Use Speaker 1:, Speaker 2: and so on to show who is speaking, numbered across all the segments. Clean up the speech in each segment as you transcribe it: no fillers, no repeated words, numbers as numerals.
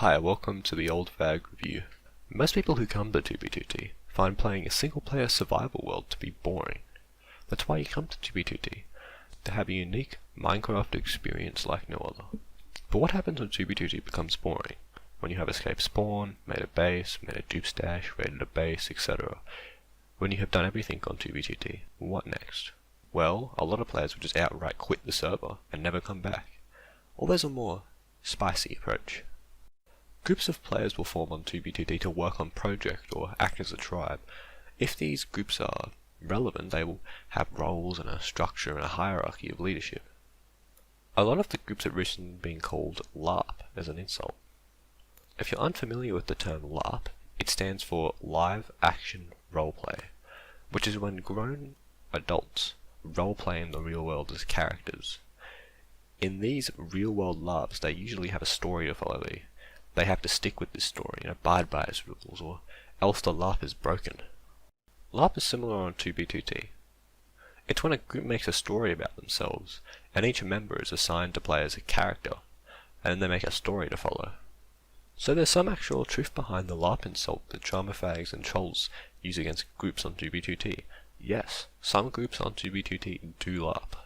Speaker 1: Hi, welcome to the Oldfag review. Most people who come to 2B2T find playing a single-player survival world to be boring. That's why you come to 2B2T, to have a unique Minecraft experience like no other. But what happens when 2B2T becomes boring? When you have escaped spawn, made a base, made a dupe stash, raided a base, etc. When you have done everything on 2B2T, what next? Well, a lot of players will just outright quit the server and never come back. Or there's a more spicy approach. Groups of players will form on 2B2T to work on project or act as a tribe. If these groups are relevant, they will have roles and a structure and a hierarchy of leadership. A lot of the groups have recently been called LARP as an insult. If you're unfamiliar with the term LARP, it stands for Live Action Roleplay, which is when grown adults roleplay in the real world as characters. In these real-world LARPs, they usually have a story to follow. They have to stick with this story and abide by its rules, or else the LARP is broken. LARP is similar on 2B2T. It's when a group makes a story about themselves, and each member is assigned to play as a character, and they make a story to follow. So there's some actual truth behind the LARP insult that trauma fags and trolls use against groups on 2B2T. Yes, some groups on 2B2T do LARP.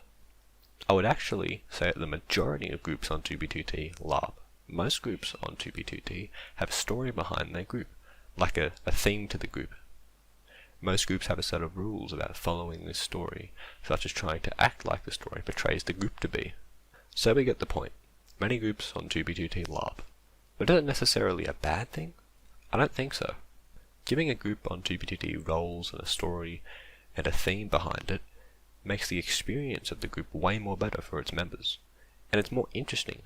Speaker 1: I would actually say that the majority of groups on 2B2T LARP. Most groups on 2B2T have a story behind their group, like a theme to the group. Most groups have a set of rules about following this story, such as trying to act like the story portrays the group to be. So we get the point. Many groups on 2B2T LARP. But is it necessarily a bad thing? I don't think so. Giving a group on 2B2T roles and a story and a theme behind it makes the experience of the group way more better for its members, and it's more interesting.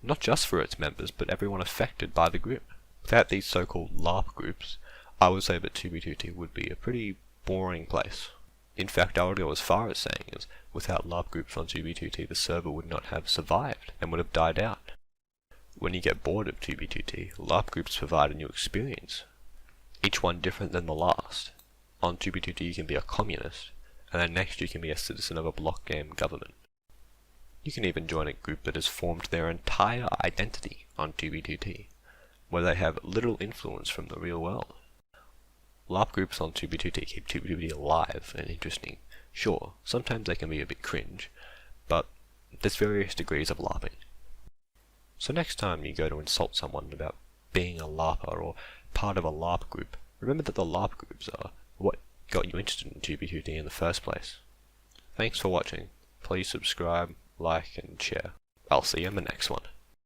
Speaker 1: Not just for its members, but everyone affected by the group. Without these so-called LARP groups, I would say that 2B2T would be a pretty boring place. In fact, I would go as far as saying is, without LARP groups on 2B2T, the server would not have survived and would have died out. When you get bored of 2B2T, LARP groups provide a new experience, each one different than the last. On 2B2T you can be a communist, and then next you can be a citizen of a block game government. You can even join a group that has formed their entire identity on 2B2T, where they have little influence from the real world. LARP groups on 2B2T keep 2B2T alive and interesting. Sure, sometimes they can be a bit cringe, but there's various degrees of LARPing. So next time you go to insult someone about being a LARPer or part of a LARP group, remember that the LARP groups are what got you interested in 2B2T in the first place. Thanks for watching. Please subscribe, like and share. I'll see you in the next one.